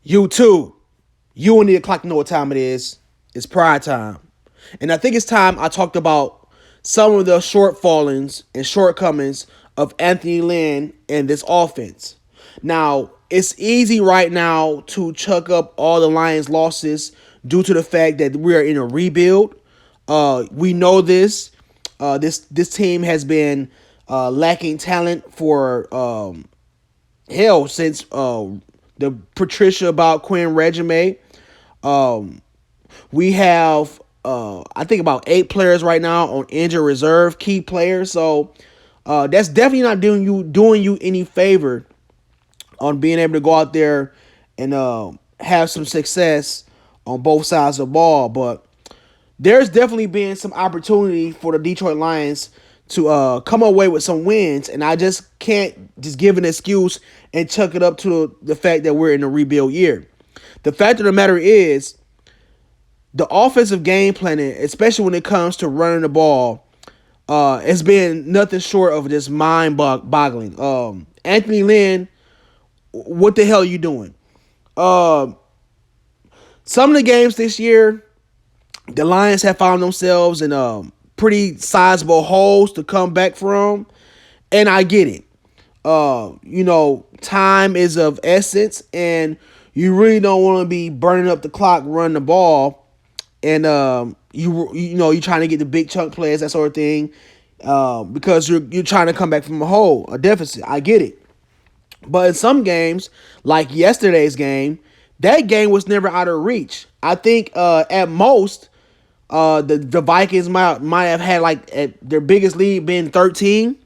You too. You don't need a clock to know what time it is. It's pride time. And I think it's time I talked about some of the shortfallings and shortcomings of Anthony Lynn and this offense. Now, it's easy right now to chuck up all the Lions' losses due to the fact that we are in a rebuild. We know this. This team has been lacking talent for hell since the Patricia about Quinn resume. We have I think about 8 players right now on injured reserve, key players. So that's definitely not doing you any favor on being able to go out there and have some success on both sides of the ball. But there's definitely been some opportunity for the Detroit Lions to come away with some wins, and I just can't just give an excuse and chuck it up to the fact that we're in a rebuild year. The fact of the matter is, the offensive game planning, especially when it comes to running the ball, has been nothing short of just mind-boggling. Anthony Lynn, what the hell are you doing? Some of the games this year, the Lions have found themselves in pretty sizable holes to come back from, and I get it. Time is of essence, and you really don't want to be burning up the clock running the ball, and you're trying to get the big chunk plays, that sort of thing, because you're trying to come back from a deficit. I get it. But in some games, like yesterday's game, that game was never out of reach. I think at most, the Vikings might have had their biggest lead being 13.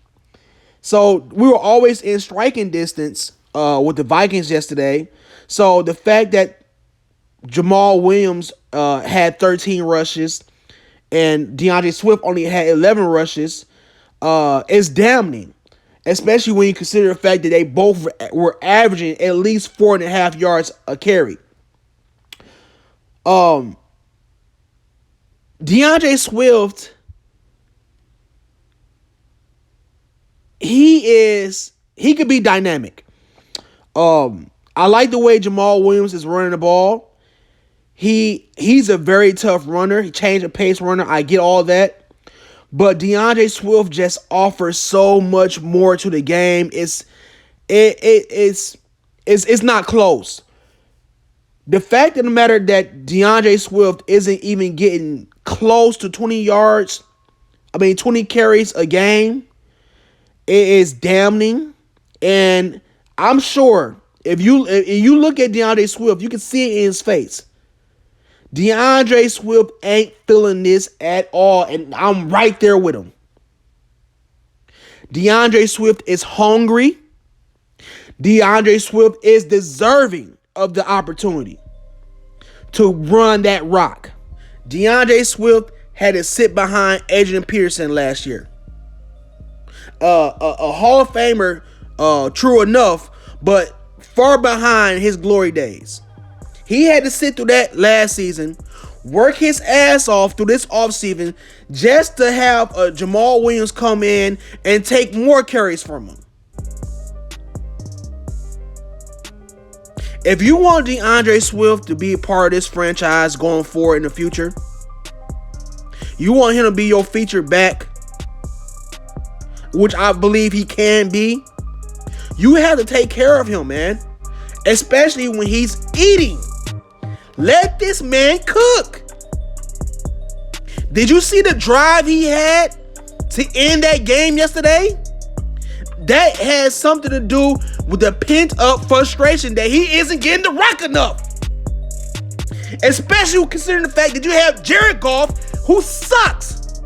So we were always in striking distance with the Vikings yesterday. So the fact that Jamal Williams had 13 rushes and DeAndre Swift only had 11 rushes is damning. Especially when you consider the fact that they both were averaging at least 4.5 yards a carry. DeAndre Swift, he could be dynamic. I like the way Jamal Williams is running the ball. He's a very tough runner. He changed a pace runner. I get all that. But DeAndre Swift just offers so much more to the game. It's not close. The fact of the matter that DeAndre Swift isn't even getting close to 20 carries a game, it is damning. And I'm sure if you look at DeAndre Swift, you can see it in his face. DeAndre Swift ain't feeling this at all, and I'm right there with him. DeAndre Swift is hungry. DeAndre Swift is deserving of the opportunity to run that rock. DeAndre Swift had to sit behind Adrian Peterson last year. A Hall of Famer, true enough, but far behind his glory days. He had to sit through that last season, work his ass off through this offseason just to have Jamal Williams come in and take more carries from him. If you want DeAndre Swift to be a part of this franchise going forward in the future, you want him to be your featured back, which I believe he can be, you have to take care of him, man. Especially when he's eating. Let this man cook. Did you see the drive he had to end that game yesterday? That has something to do with the pent-up frustration that he isn't getting the rock enough. Especially considering the fact that you have Jared Goff, who sucks.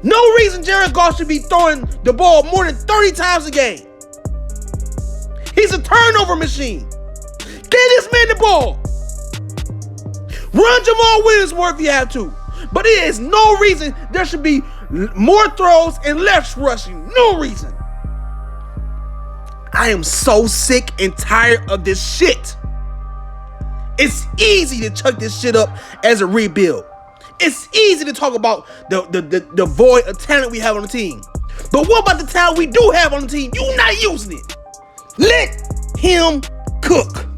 No reason Jared Goff should be throwing the ball more than 30 times a game. He's a turnover machine. Get this man the ball. Run Jamal Williams more if you have to. But there is no reason there should be more throws and less rushing. No reason. I am so sick and tired of this shit. It's easy to chuck this shit up as a rebuild. It's easy to talk about the void of talent we have on the team. But what about the talent we do have on the team? You're not using it. Let him cook.